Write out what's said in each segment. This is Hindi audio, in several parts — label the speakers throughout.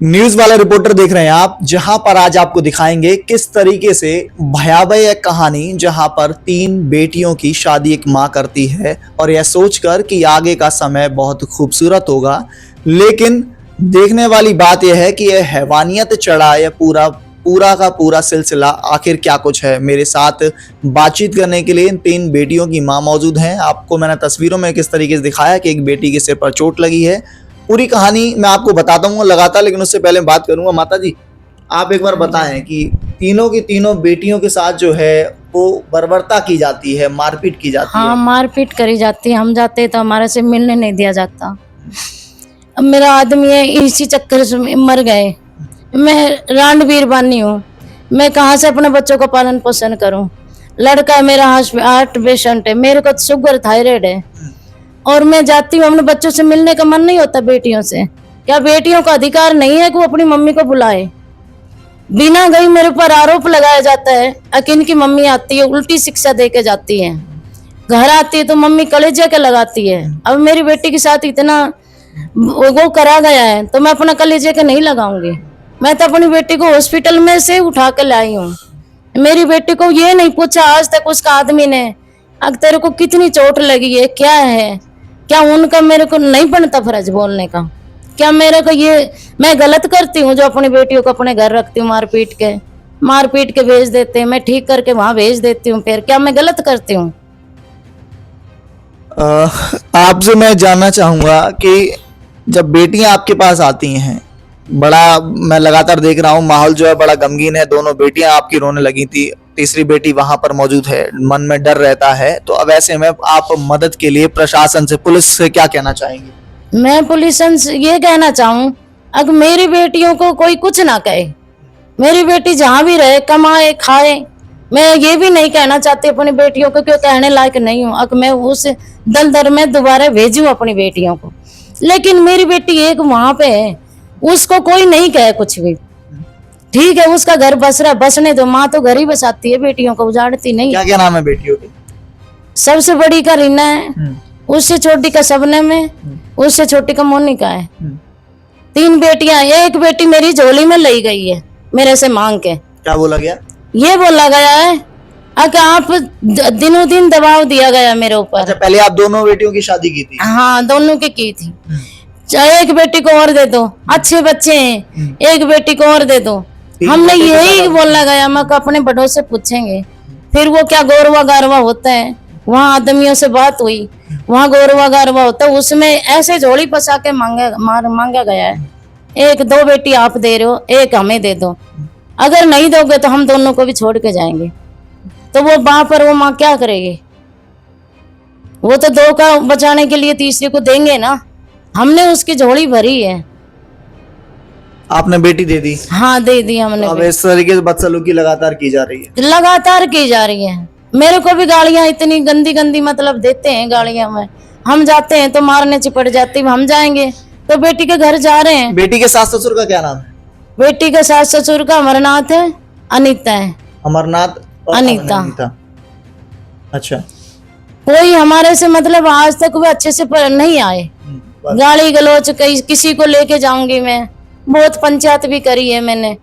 Speaker 1: न्यूज वाला रिपोर्टर देख रहे हैं आप, जहां पर आज आपको दिखाएंगे किस तरीके से भयावह एक कहानी, जहां पर 3 बेटियों की शादी एक मां करती है और यह सोचकर कि आगे का समय बहुत खूबसूरत होगा। लेकिन देखने वाली बात यह है कि यह हैवानियत चढ़ा यह पूरा का पूरा सिलसिला आखिर क्या कुछ है। मेरे साथ बातचीत करने के लिए इन 3 बेटियों की मां मौजूद हैं। आपको मैंने तस्वीरों में किस तरीके से दिखाया कि एक बेटी के सिर पर चोट लगी है। पूरी कहानी मैं आपको बताता हूँ लगातार, लेकिन उससे पहले बात करूंगा। माता जी, आप एक बार बताएं कि तीनों की तीनों बेटियों के साथ जो है वो बर्बरता की जाती है, मारपीट की जाती है।
Speaker 2: हाँ, मारपीट करी जाती है। हम जाते तो हमारे से मिलने नहीं दिया जाता। अब मेरा आदमी है, इसी चक्कर से मर गए। मैं रांडवीर बानी हूँ, मैं कहाँ से अपने बच्चों का पालन पोषण करूँ। लड़का है मेरा, हार्ट पेशेंट है, मेरे को शुगर थायराइड है और मैं जाती हूँ। अपने बच्चों से मिलने का मन नहीं होता बेटियों से। क्या बेटियों का अधिकार नहीं है कि वो अपनी मम्मी को बुलाए? बिना गई मेरे ऊपर आरोप लगाया जाता है। अकिन की मम्मी आती है, उल्टी शिक्षा दे के जाती है, घर आती है तो मम्मी कलेजे के लगाती है। अब मेरी बेटी के साथ इतना वो करा गया है तो मैं अपना कलेजे के नहीं लगाऊंगी। मैं तो अपनी बेटी को हॉस्पिटल में से उठा के लाई हूँ। मेरी बेटी को ये नहीं पूछा आज तक उसका आदमी ने, अब तेरे को कितनी चोट लगी है, क्या है, क्या उनका मेरे को नहीं बनता फर्ज बोलने का? क्या मेरे को ये मैं गलत करती हूँ जो अपनी बेटियों को अपने घर रखती हूँ, मार पीट के भेज देते हैं, मैं ठीक करके वहां भेज देती हूँ, फिर क्या मैं गलत करती हूँ?
Speaker 1: आपसे मैं जानना चाहूंगा कि जब बेटियां आपके पास आती हैं, बड़ा मैं लगातार देख रहा हूँ माहौल जो है बड़ा गमगीन है। दोनों बेटियां आपकी रोने लगी थी, तीसरी बेटी वहां पर मौजूद है, मन में डर रहता है। तो अब ऐसे में आप मदद के लिए प्रशासन से, पुलिस से क्या कहना चाहेंगे?
Speaker 2: मैं पुलिस से ये कहना चाहूँ, अगर मेरी बेटियों को कोई कुछ ना कहे, मेरी बेटी जहाँ भी रहे, कमाए खाए। मैं ये भी नहीं कहना चाहती अपनी बेटियों को, क्यों कहने लायक नहीं हूँ। अगर मैं उस दलदल में दोबारा भेजूं अपनी बेटियों को, लेकिन मेरी बेटी एक वहां पे है, उसको कोई नहीं कहे कुछ भी। ठीक है, उसका घर बस रहा, बसने दो। माँ तो घर ही बसाती है, बेटियों को उजाड़ती नहीं।
Speaker 1: क्या क्या नाम है बेटियों के?
Speaker 2: सबसे बड़ी का रीना है, उससे छोटी का शबनम है, उससे छोटी का मोनिका है। 3 बेटियां। एक बेटी मेरी झोली में ली गई है मेरे से मांग के।
Speaker 1: क्या बोला गया?
Speaker 2: ये बोला गया है कि आप दिनों दिन दबाव दिया गया मेरे ऊपर।
Speaker 1: अच्छा, पहले आप दोनों बेटियों की शादी की थी?
Speaker 2: हाँ, दोनों की थी। चाहे एक बेटी को और दे दो, अच्छे बच्चे हैं, एक बेटी को और दे दो। हमने यही बोलना गया, मैं अपने बड़ों से पूछेंगे। फिर वो क्या गौरवा गारवा होता है, वहाँ आदमियों से बात हुई, वहाँ गौरवा गारवा होता है, उसमें ऐसे झोली फंसा के मांगा गया है। 1-2 बेटी आप दे रहे हो, एक हमें दे दो। अगर नहीं दोगे तो हम दोनों को भी छोड़ के जाएंगे। तो वो वहां पर वो माँ क्या करेगी? वो तो 2 का बचाने के लिए तीसरे को देंगे ना। हमने उसकी झोली भरी है।
Speaker 1: आपने बेटी दे दी?
Speaker 2: हाँ, दे दी हमने।
Speaker 1: अब इस तरीके से बदसलूकी लगातार की जा रही है?
Speaker 2: लगातार की जा रही है। मेरे को भी गालियां इतनी गंदी गंदी मतलब देते हैं गालियां में। हम जाते हैं तो मारने चिपट जाती, हम जाएंगे तो बेटी के घर जा रहे हैं।
Speaker 1: बेटी के सास ससुर का क्या नाम है?
Speaker 2: बेटी के सास ससुर का अमरनाथ है, अनीता है।
Speaker 1: अमरनाथ और
Speaker 2: अनीता।
Speaker 1: अच्छा।
Speaker 2: कोई हमारे से मतलब आज तक वो अच्छे से नहीं आए। गाली गलौच किसी को लेके जाऊंगी मैं। बहुत पंचायत भी करी है मैंने,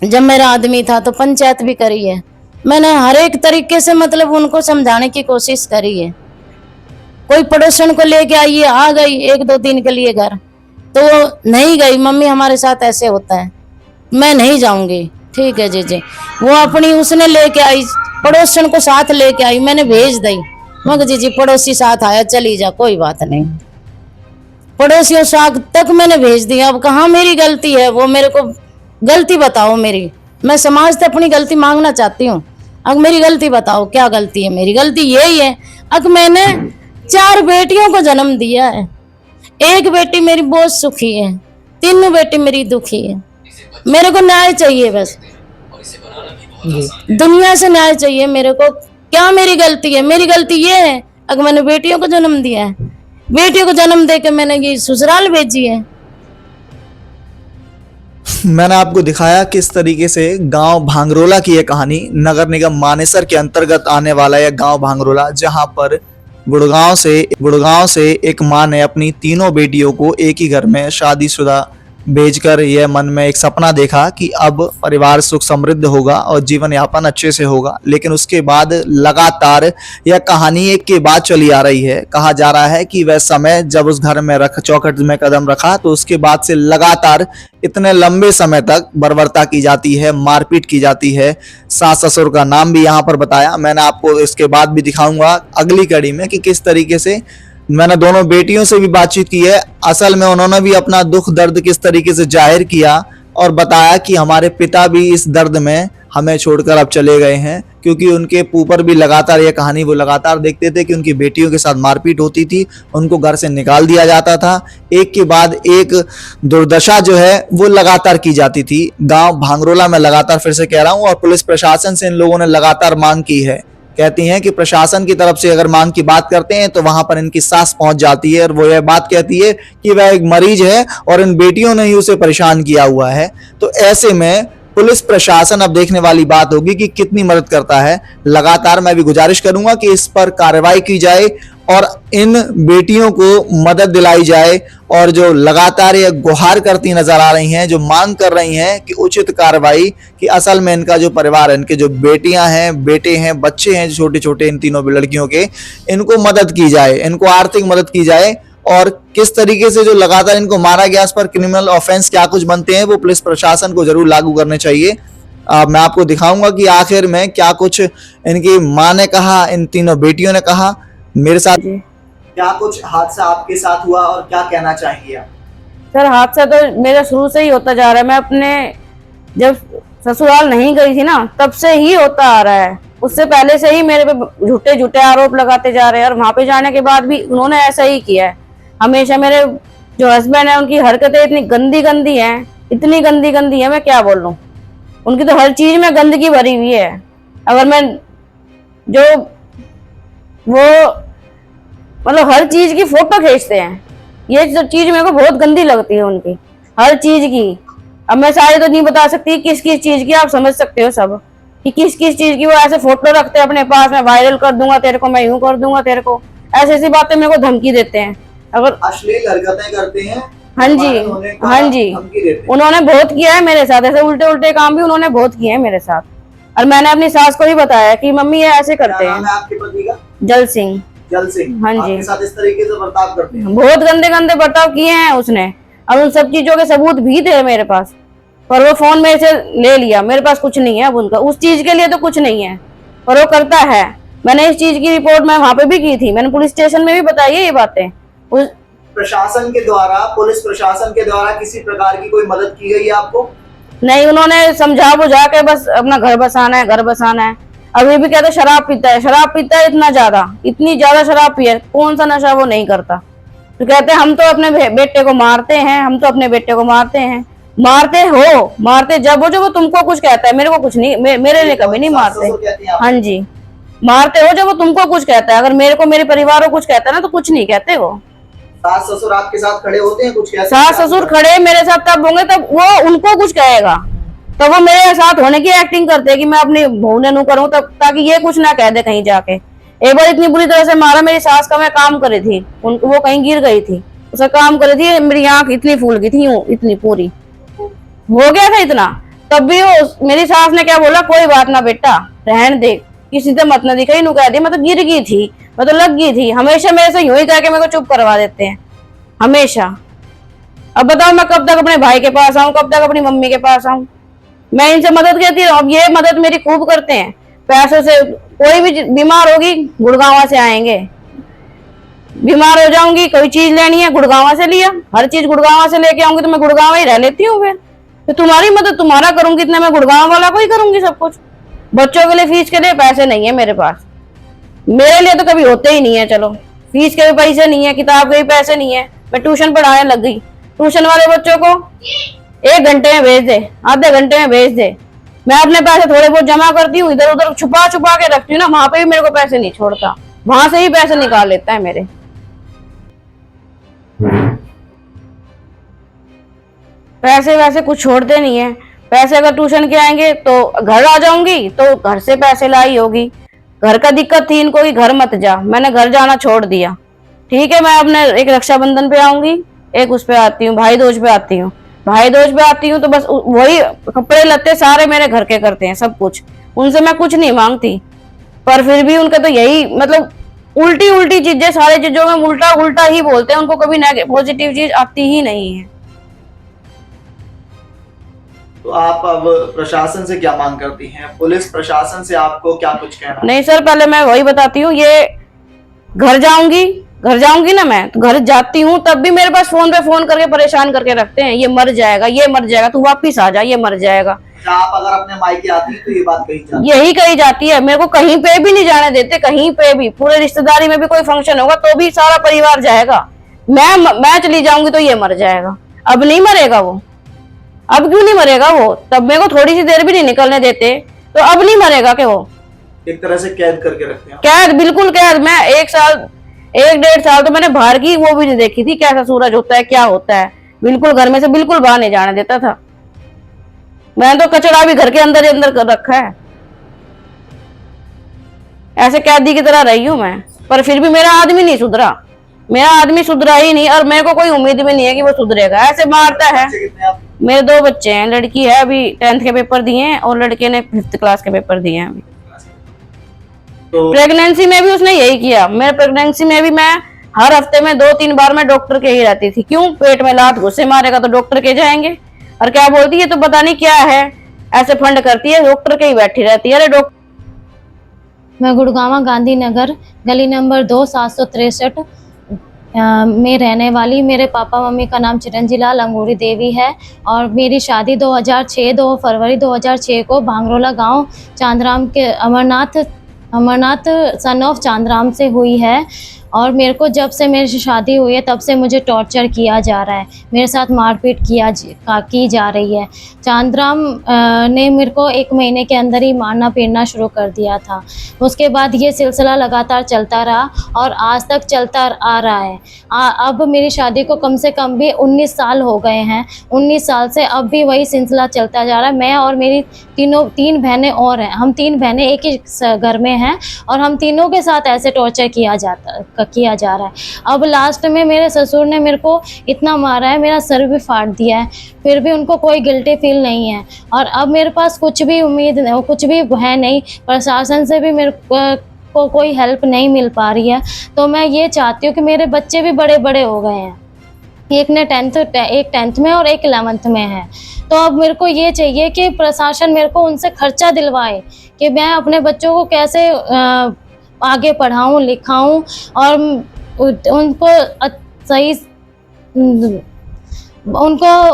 Speaker 2: जब मेरा आदमी था तो पंचायत भी करी है मैंने। हर एक तरीके से मतलब उनको समझाने की कोशिश करी है। कोई पड़ोसन को लेके आई है, आ गई 1-2 दिन के लिए घर, तो नहीं गई। मम्मी हमारे साथ ऐसे होता है, मैं नहीं जाऊंगी। ठीक है जी। वो अपनी उसने लेके आई, पड़ोसन को साथ लेके आई, मैंने भेज दी। मगर जी पड़ोसी साथ आया, चली जा, कोई बात नहीं। पड़ोसियों साथ तक मैंने भेज दिया। अब कहाँ मेरी गलती है? वो मेरे को गलती बताओ मेरी। मैं समाज से अपनी गलती मांगना चाहती हूँ। अब मेरी गलती बताओ, क्या गलती है? मेरी गलती यही है, अब मैंने 4 बेटियों को जन्म दिया है। एक बेटी मेरी बहुत सुखी है, 3 बेटी मेरी दुखी है। मेरे को न्याय चाहिए, बस दुनिया से न्याय चाहिए मेरे को। क्या मेरी गलती है? मेरी गलती ये है अगर मैंने बेटियों को जन्म दिया है, बेटियों को जन्म देकर मैंने ये ससुराल भेजी है।
Speaker 1: मैंने आपको दिखाया किस तरीके से गांव भांगरोला की यह कहानी, नगर निगम मानेसर के अंतर्गत आने वाला यह गांव भांगरोला, जहां पर गुड़गांव से एक मां ने अपनी तीनों बेटियों को एक ही घर में शादीशुदा भेजकर यह मन में एक सपना देखा कि अब परिवार सुख समृद्ध होगा और जीवन यापन अच्छे से होगा। लेकिन उसके बाद लगातार यह कहानी एक के बाद चली आ रही है। कहा जा रहा है कि वह समय जब उस घर में चौखट में कदम रखा तो उसके बाद से लगातार इतने लंबे समय तक बर्बरता की जाती है, मारपीट की जाती है। सास ससुर का नाम भी यहाँ पर बताया। मैंने आपको इसके बाद भी दिखाऊंगा अगली कड़ी में कि किस तरीके से मैंने दोनों बेटियों से भी बातचीत की है। असल में उन्होंने भी अपना दुख दर्द किस तरीके से जाहिर किया और बताया कि हमारे पिता भी इस दर्द में हमें छोड़कर अब चले गए हैं, क्योंकि उनके ऊपर भी लगातार यह कहानी वो लगातार देखते थे कि उनकी बेटियों के साथ मारपीट होती थी, उनको घर से निकाल दिया जाता था। एक के बाद एक दुर्दशा जो है वो लगातार की जाती थी। गांव भांगरोला में लगातार फिर से कह रहा हूं, और पुलिस प्रशासन से इन लोगों ने लगातार मांग की है। कहती हैं कि प्रशासन की तरफ से अगर मांग की बात करते हैं तो वहां पर इनकी सास पहुंच जाती है और वो यह बात कहती है कि वह एक मरीज है और इन बेटियों ने ही उसे परेशान किया हुआ है। तो ऐसे में पुलिस प्रशासन अब देखने वाली बात होगी कि कितनी मदद करता है। लगातार मैं भी गुजारिश करूंगा कि इस पर कार्रवाई की जाए और इन बेटियों को मदद दिलाई जाए, और जो लगातार ये गुहार करती नजर आ रही हैं, जो मांग कर रही हैं कि उचित कार्रवाई, कि असल में इनका जो परिवार है, इनके जो बेटियां हैं, बेटे हैं, बच्चे हैं छोटे छोटे, इन तीनों लड़कियों के, इनको मदद की जाए, इनको आर्थिक मदद की जाए। और किस तरीके से जो लगातार इनको मारा गया, इस पर क्रिमिनल ऑफेंस क्या कुछ बनते हैं वो पुलिस प्रशासन को जरूर लागू करने चाहिए। मैं आपको दिखाऊंगा कि आखिर में क्या कुछ इनकी माँ ने कहा, इन तीनों बेटियों ने कहा। मेरे साथ क्या कुछ हादसा आपके साथ हुआ और क्या कहना चाहेंगे आप?
Speaker 3: सर हादसा तो मेरा शुरू से ही होता जा रहा है। मैं अपने जब ससुराल नहीं गई थी ना तब से ही होता आ रहा है। उससे पहले से ही मेरे पे झूठे झूठे आरोप लगाते जा रहे हैं, और वहां पे जाने के बाद भी उन्होंने ऐसा ही किया है। हमेशा मेरे जो हस्बैंड है उनकी हरकतें इतनी गंदी गंदी हैं, इतनी गंदी गंदी है, मैं क्या बोल लूं। उनकी तो हर चीज में गंदगी भरी हुई है। अगर मैं जो वो मतलब हर चीज की फोटो खींचते हैं, ये सब चीज मेरे को बहुत गंदी लगती है उनकी, हर चीज की। अब मैं सारी तो नहीं बता सकती किस किस चीज की, आप समझ सकते हो सब कि किस किस चीज की वो ऐसे फोटो रखते हैं अपने पास, मैं वायरल कर दूंगा तेरे को, मैं यूं कर दूंगा तेरे को, ऐसी ऐसी बातें मेरे को धमकी देते हैं। अगर
Speaker 1: अश्लील हरकतें करते हैं।
Speaker 3: हाँ जी, हाँ जी, उन्होंने बहुत किया है मेरे साथ, ऐसे उल्टे उल्टे काम भी उन्होंने बहुत किए हैं मेरे साथ। और मैंने अपनी सास को भी बताया कि मम्मी ये ऐसे करते हैं।
Speaker 1: आपके पति का?
Speaker 3: जल सिंह।
Speaker 1: जल सिंह।
Speaker 3: हाँ जी।
Speaker 1: आपके साथ इस तरीके से बर्ताव करते हैं?
Speaker 3: बहुत गंदे गंदे बर्ताव किए हैं उसने, और उन सब चीजों के सबूत भी थे मेरे पास, पर वो फोन में से ले लिया। मेरे पास कुछ नहीं है अब उनका, उस चीज के लिए तो कुछ नहीं है, पर वो करता है। मैंने इस चीज की रिपोर्ट मैं वहां पे भी की थी, मैंने पुलिस स्टेशन में भी बताई है ये बातें। उस
Speaker 1: प्रशासन के द्वारा, पुलिस प्रशासन के द्वारा किसी प्रकार की कोई मदद की गई है आपको?
Speaker 3: नहीं, उन्होंने समझा बुझा के बस अपना घर बसाना है, घर बसाना है। अभी भी कहते शराब पीता है, शराब पीता है इतनी ज्यादा शराब पिए, कौन सा नशा वो नहीं करता। तो कहते हम तो अपने बेटे को मारते हैं, हम तो अपने बेटे को मारते हैं। मारते हो, मारते जब वो तुमको कुछ कहता है, मेरे को कुछ नहीं, मेरे लिए कभी नहीं मारते। हाँ जी, मारते हो जब वो तुमको कुछ कहता है, अगर मेरे को मेरे परिवार को कुछ कहता है ना तो कुछ नहीं कहते वो।
Speaker 1: सास ससुर आपके साथ खड़े होते हैं कुछ कहते?
Speaker 3: सास ससुर खड़े मेरे साथ तब होंगे तब वो उनको कुछ कहेगा, तो वो मेरे साथ होने की एक्टिंग करते हैं कि मैं अपनी बहू ने नू करूं, तब ताकि ये कुछ ना कह दे कहीं जाके। एक बार इतनी बुरी तरह से मारा, मेरी सास का मैं काम कर रही थी, वो कहीं गिर गई थी, उसका काम कर रही थी, मेरी आंख इतनी फूल गई थी, इतनी पूरी हो गया था इतना। तब भी वो मेरी सास ने क्या बोला, कोई बात ना बेटा रहन दे, किसी से मत न दिखाई, नू कह दिया मैं तो गिर गई थी, मैं तो लग गई थी। हमेशा मेरे से यूं ही कह के मेरे को चुप करवा देते हैं हमेशा। अब बताओ मैं कब तक अपने भाई के पास आऊं, कब तक अपनी मम्मी के पास आऊं। मैं इनसे मदद कहती हूँ, अब ये मदद मेरी खूब करते हैं पैसों से। कोई भी बीमार होगी गुड़गांव से आएंगे, बीमार हो जाऊंगी कोई चीज लेनी है गुड़गांव से लिया, हर चीज गुड़गांव से लेके आऊंगी, तो मैं गुड़गांव ही रह लेती हूँ। फिर तो तुम्हारी मदद तुम्हारा करूंगी, इतना मैं गुड़गांव वाला को ही करूंगी सब कुछ। बच्चों के लिए फीस के लिए पैसे नहीं है मेरे पास, मेरे लिए तो कभी होते ही नहीं है। चलो फीस के भी पैसे नहीं है, किताब के भी पैसे नहीं है, मैं ट्यूशन पढ़ाने लग गई। ट्यूशन वाले बच्चों को 1 घंटे में भेज दे, आधे घंटे में भेज दे। मैं अपने पैसे थोड़े बहुत जमा करती हूँ, इधर उधर छुपा छुपा के रखती हूँ ना, वहां पे भी मेरे को पैसे नहीं छोड़ता, वहां से ही पैसे निकाल लेता है मेरे। पैसे वैसे कुछ छोड़ते नहीं है। पैसे अगर ट्यूशन के आएंगे तो घर आ जाऊंगी, तो घर से पैसे लाई होगी। घर का दिक्कत थी इनको कि घर मत जा, मैंने घर जाना छोड़ दिया। ठीक है, मैं अपने एक रक्षाबंधन पे आऊंगी, एक उस पे आती हूँ, भाई दूज पे आती हूँ। भाई दूज पे आती हूँ तो बस वही कपड़े लत्ते सारे मेरे घर के करते हैं, सब कुछ। उनसे मैं कुछ नहीं मांगती, पर फिर भी उनका तो यही मतलब उल्टी उल्टी चीजें, सारी चीजों में उल्टा उल्टा ही बोलते हैं। उनको कभी पॉजिटिव चीज आती ही नहीं है।
Speaker 1: तो आप अब प्रशासन से क्या मांग करती हैं? पुलिस प्रशासन से आपको क्या कुछ कहना है?
Speaker 3: नहीं सर, पहले मैं वही बताती हूँ, ये घर जाऊंगी ना मैं, तो घर जाती हूँ तब भी मेरे पास फोन पे फोन करके परेशान करके रखते हैं, ये मर जाएगा, तू वापिस आ जा, ये मर जाएगा।
Speaker 1: आप अगर अपने मायके आती तो ये बात कही जाती?
Speaker 3: यही कही जाती है। मेरे को कहीं पे भी नहीं जाने देते, कहीं पे भी। पूरे रिश्तेदारी में भी कोई फंक्शन होगा तो भी सारा परिवार जाएगा, मैं चली जाऊंगी तो ये मर जाएगा। अब नहीं मरेगा वो, अब क्यों नहीं मरेगा वो? तब मेरे को थोड़ी सी देर भी नहीं निकलने देते, तो अब नहीं मरेगा क्या वो?
Speaker 1: एक तरह से कैद करके रखते हैं।
Speaker 3: कैद, बिल्कुल कैद। मैं 1-1.5 साल तो मैंने बाहर की वो भी नहीं देखी थी, कैसा सूरज होता है, क्या होता है। बिल्कुल घर में से बिल्कुल बाहर नहीं जाने देता था। मैंने तो कचरा भी घर के अंदर ही अंदर कर रखा है। ऐसे कैदी की तरह रही हूं मैं, पर फिर भी मेरा आदमी नहीं सुधरा। मेरा आदमी सुधरा ही नहीं, और मेरे को कोई उम्मीद भी नहीं है कि वो सुधरेगा। ऐसे मारता है।
Speaker 1: बच्चे कितने आप?
Speaker 3: मेरे 2 बच्चे हैं। लड़की है अभी 10th के पेपर दिए हैं, और लड़के ने 5th क्लास के पेपर दिए हैं अभी।
Speaker 1: तो
Speaker 3: प्रेगनेंसी में भी उसने यही किया। मेरे प्रेगनेंसी में भी मैं हर हफ्ते में 2-3 बार मैं डॉक्टर के ही रहती थी। क्यों? पेट में लात घुसे मारेगा तो डॉक्टर के जाएंगे। और क्या बोलती है तो पता नहीं क्या है, ऐसे फंड करती है, डॉक्टर के ही बैठी रहती है। अरे डॉक्टर।
Speaker 2: मैं गुड़गांव गांधीनगर गली नंबर 2 763 में रहने वाली। मेरे पापा मम्मी का नाम चिरंजी लाल अंगूरी देवी है, और मेरी शादी 2 फरवरी 2006 को भांगरोला गांव चांदराम के अमरनाथ सन ऑफ चांदराम से हुई है। और मेरे को जब से मेरी शादी हुई है तब से मुझे टॉर्चर किया जा रहा है, मेरे साथ मारपीट की जा रही है। चांदराम ने मेरे को 1 महीने के अंदर ही मारना पीटना शुरू कर दिया था। उसके बाद ये सिलसिला लगातार चलता रहा और आज तक चलता आ रहा है। अब मेरी शादी को कम से कम भी 19 साल हो गए हैं। 19 साल से अब भी वही सिलसिला चलता जा रहा है। मैं और मेरी 3 बहनें और हैं। हम 3 बहनें एक ही घर में हैं, और हम तीनों के साथ ऐसे टॉर्चर किया जा रहा है। अब लास्ट में मेरे ससुर ने मेरे को इतना मारा है, मेरा सर भी फाड़ दिया है, फिर भी उनको कोई गिल्टी फील नहीं है। और अब मेरे पास कुछ भी कुछ भी है नहीं। प्रशासन से भी मेरे को कोई हेल्प नहीं मिल पा रही है। तो मैं ये चाहती हूँ कि मेरे बच्चे भी बड़े बड़े हो गए हैं, एक 10th में और एक 11th में है। तो अब मेरे को ये चाहिए कि प्रशासन मेरे को उनसे खर्चा दिलवाए कि मैं अपने बच्चों को कैसे आगे पढ़ाऊं लिखाऊं, और उनको सही उनको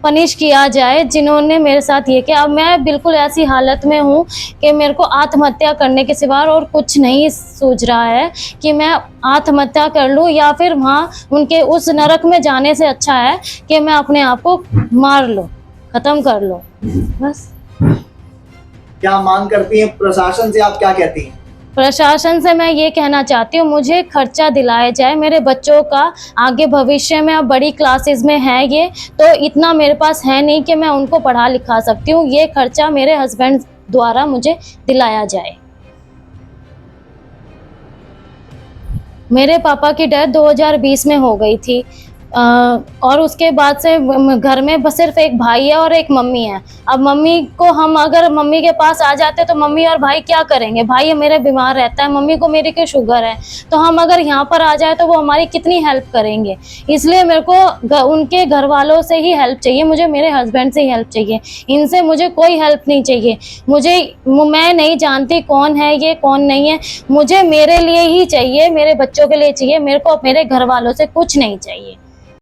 Speaker 2: पनिश किया जाए जिन्होंने मेरे साथ ये किया। अब मैं बिल्कुल ऐसी हालत में हूँ कि मेरे को आत्महत्या करने के सिवा और कुछ नहीं सूझ रहा है कि मैं आत्महत्या कर लूँ या फिर वहाँ उनके उस नरक में जाने से अच्छा है कि मैं अपने आप को मार लूँ, ख़त्म कर लूँ। बस।
Speaker 1: क्या मांग करती हैं प्रशासन से? आप क्या कहती हैं?
Speaker 2: प्रशासन से मैं ये कहना चाहती हूँ, मुझे खर्चा दिलाया जाए मेरे बच्चों का। आगे भविष्य में अब बड़ी क्लासेस में है ये, तो इतना मेरे पास है नहीं कि मैं उनको पढ़ा लिखा सकती हूँ। ये खर्चा मेरे हस्बैंड द्वारा मुझे दिलाया जाए। मेरे पापा की डेथ 2020 में हो गई थी, और उसके बाद से घर में बस सिर्फ एक भाई है और एक मम्मी है। अब मम्मी को हम अगर मम्मी के पास आ जाते तो मम्मी और भाई क्या करेंगे? भाई मेरे बीमार रहता है, मम्मी को मेरी की शुगर है, तो हम अगर यहाँ पर आ जाए तो वो हमारी कितनी हेल्प करेंगे? इसलिए मेरे को उनके घर वालों से ही हेल्प चाहिए, मुझे मेरे हस्बैंड से ही हेल्प चाहिए। इनसे मुझे कोई हेल्प नहीं चाहिए। मैं नहीं जानती कौन है ये कौन नहीं है, मुझे मेरे लिए ही चाहिए, मेरे बच्चों के लिए चाहिए। मेरे को मेरे घर वालों से कुछ नहीं चाहिए।